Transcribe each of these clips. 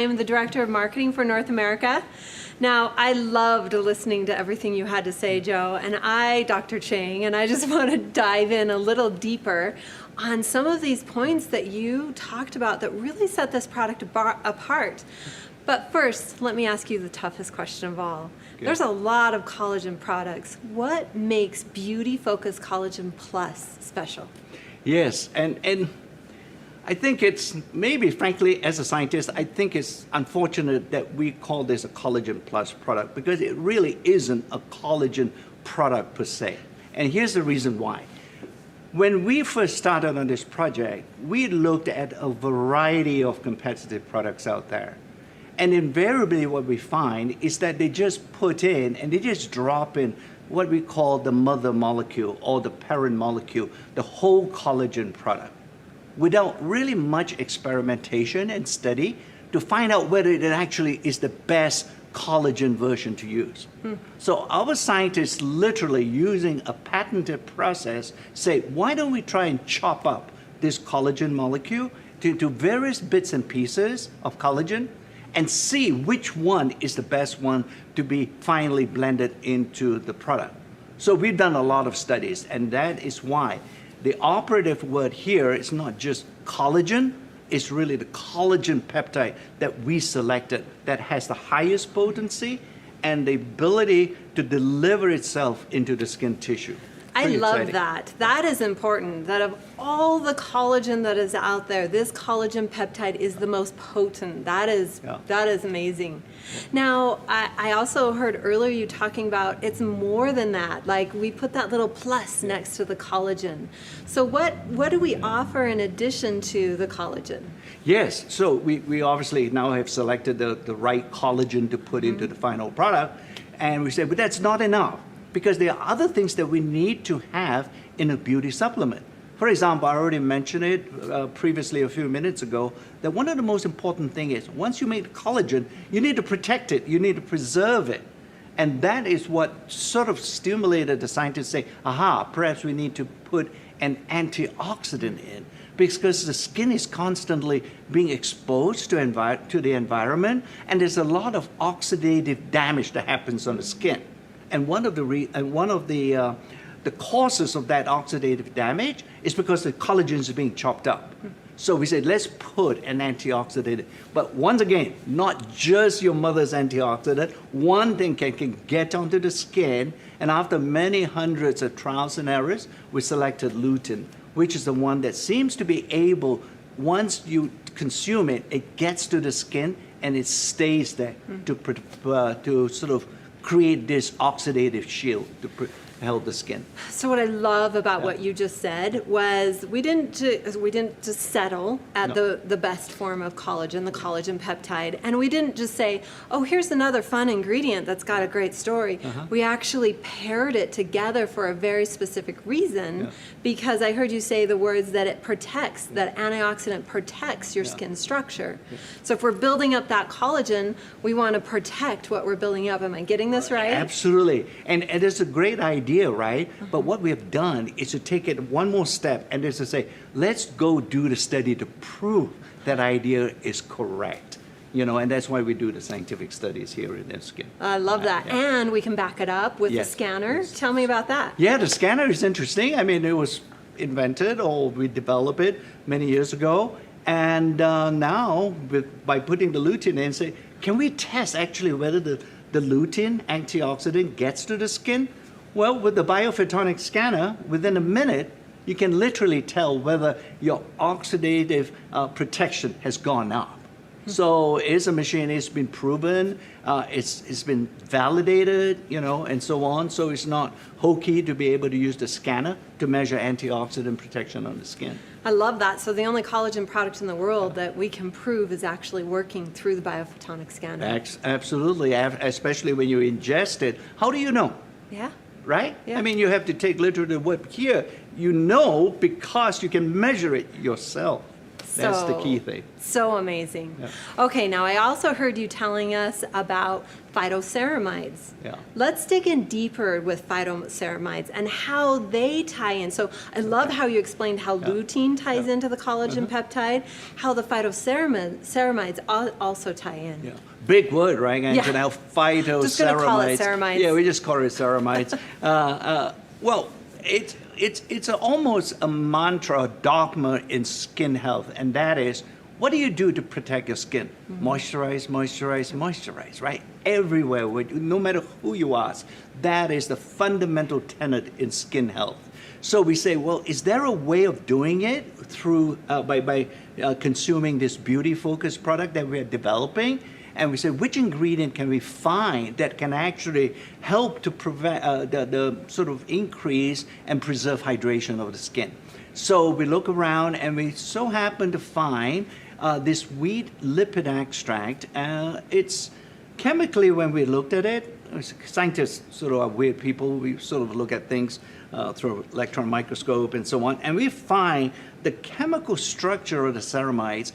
I'm the Director of Marketing for North America. Now, I loved listening to everything you had to say, Joe, and Dr. Chang, and I just want to dive in a little deeper on some of these points that you talked about that really set this product apart. But first, let me ask you the toughest question of all. Okay. There's a lot of collagen products. What makes Beauty Focus Collagen Plus special? Yes, and I think it's maybe, frankly, as a scientist, I think it's unfortunate that we call this a Collagen Plus product because it really isn't a collagen product per se. And here's the reason why. When we first started on this project, we looked at a variety of competitive products out there. And invariably what we find is that they just put in and they just drop in what we call the mother molecule or the parent molecule, the whole collagen product, without really much experimentation and study to find out whether it actually is the best collagen version to use. So our scientists literally using a patented process say, why don't we try and chop up this collagen molecule into various bits and pieces of collagen and see which one is the best one to be finally blended into the product. So we've done a lot of studies, and that is why the operative word here is not just collagen, it's really the collagen peptide that we selected that has the highest potency and the ability to deliver itself into the skin tissue. I Pretty love exciting. that. That is important, that of all the collagen that is out there, this collagen peptide is the most potent. That is amazing. Now, I also heard earlier you talking about it's more than that. Like we put that little plus next to the collagen. So what do we offer in addition to the collagen? Yes, so we obviously now have selected the right collagen to put into the final product, and we said, but that's not enough, because there are other things that we need to have in a beauty supplement. For example, I already mentioned it previously a few minutes ago, that one of the most important things is once you make collagen, you need to protect it, you need to preserve it. And that is what sort of stimulated the scientists to say, aha, perhaps we need to put an antioxidant in, because the skin is constantly being exposed to the environment, and there's a lot of oxidative damage that happens on the skin. And one of the causes of that oxidative damage is because the collagen is being chopped up. So we said, let's put an antioxidant. But once again, not just your mother's antioxidant. One thing can get onto the skin, and after many hundreds of trials and errors, we selected lutein, which is the one that seems to be able, once you consume it, it gets to the skin and it stays there to sort of create this oxidative shield to help the skin. So what I love about what you just said was we didn't just settle at the best form of collagen, the collagen peptide, and we didn't just say, oh, here's another fun ingredient that's got a great story. We actually paired it together for a very specific reason, because I heard you say the words that it protects, that antioxidant protects your skin structure. So if we're building up that collagen, we want to protect what we're building up. Am I getting this right? Absolutely. And it's a great idea, right? But what we have done is to take it one more step and is to say, let's go do the study to prove that idea is correct. You know, and that's why we do the scientific studies here in skin. I love that. And we can back it up with the scanner. Tell me about that. Yeah, the scanner is interesting. I mean, it was invented, or we developed it many years ago. And now, by putting the lutein in, say, can we test actually whether the lutein antioxidant gets to the skin? Well, with the biophotonic scanner, within a minute, you can literally tell whether your oxidative protection has gone up. So it's a machine, it's been proven, it's been validated, you know, and so on. So it's not hokey to be able to use the scanner to measure antioxidant protection on the skin. I love that. So the only collagen product in the world that we can prove is actually working through the biophotonic scanner. Absolutely, especially when you ingest it. How do you know? Yeah. Right? Yeah. I mean, you have to take literally the word here. You know because you can measure it yourself. That's the key thing. So amazing. Yeah. Okay, now I also heard you telling us about phytoceramides. Yeah. Let's dig in deeper with phytoceramides and how they tie in. So I love how you explained how lutein ties into the collagen peptide, how the phytoceramides also tie in. Yeah. Big word, right, Anjanelle? Phytoceramides. Just gonna call it ceramides. Yeah, we just call it ceramides. Well, it's almost a mantra, a dogma in skin health, and that is, what do you do to protect your skin? Moisturize, moisturize, moisturize, right? Everywhere, no matter who you ask, that is the fundamental tenet in skin health. So we say, well, is there a way of doing it through by consuming this beauty-focused product that we're developing? And we say, which ingredient can we find that can actually help to prevent the sort of increase and preserve hydration of the skin? So we look around and we so happen to find this wheat lipid extract. It's chemically, when we looked at it, scientists sort of are weird people. We sort of look at things through electron microscope and so on. And we find the chemical structure of the ceramides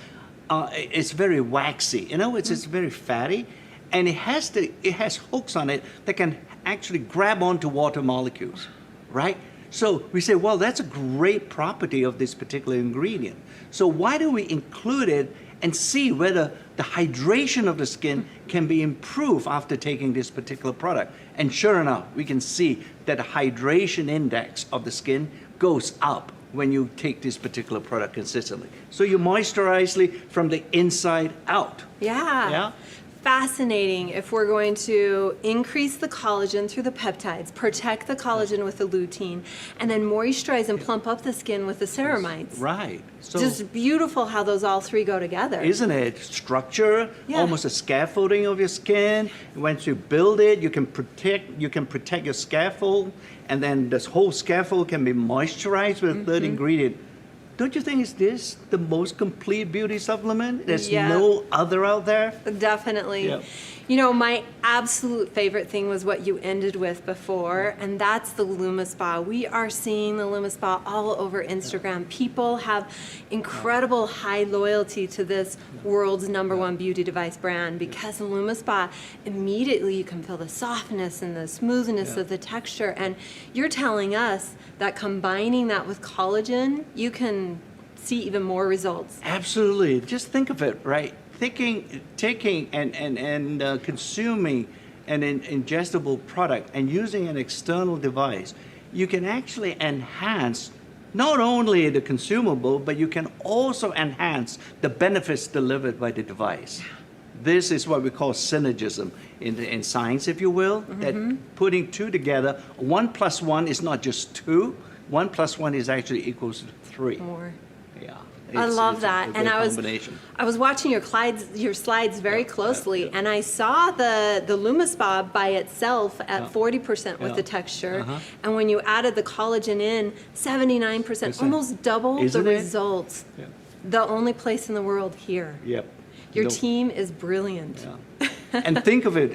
it's very waxy, it's very fatty, and it has hooks on it that can actually grab onto water molecules, right? So we say, well, that's a great property of this particular ingredient. So why don't we include it and see whether the hydration of the skin can be improved after taking this particular product? And sure enough, we can see that the hydration index of the skin goes up when you take this particular product consistently. So you moisturize from the inside out. Yeah. Fascinating. If we're going to increase the collagen through the peptides, protect the collagen with the lutein, and then moisturize and plump up the skin with the ceramides. Right. So just beautiful how those all three go together. Isn't it? Structure, almost a scaffolding of your skin. Once you build it, you can protect your scaffold, and then this whole scaffold can be moisturized with a third ingredient. Don't you think is this the most complete beauty supplement? There's no other out there? Definitely. Yep. My absolute favorite thing was what you ended with before, and that's the LumiSpa. We are seeing the LumiSpa all over Instagram. People have incredible high loyalty to this world's #1 beauty device brand because the LumiSpa, immediately you can feel the softness and the smoothness of the texture, and you're telling us that combining that with collagen, you can see even more results. Absolutely. Just think of it, right? Taking and consuming an ingestible product and using an external device, you can actually enhance not only the consumable, but you can also enhance the benefits delivered by the device. This is what we call synergism in science, if you will, that putting two together, 1 + 1 is not just 2, 1 + 1 is actually equals to 3. More. Yeah. I love it's that. a And great I was watching your slides very closely, and I saw the LumiSpa by itself at 40% with the texture, and when you added the collagen in, 79%, almost double Isn't the it? results. Yeah. The only place in the world here. Yep. Your team is brilliant. Yeah. And think of it,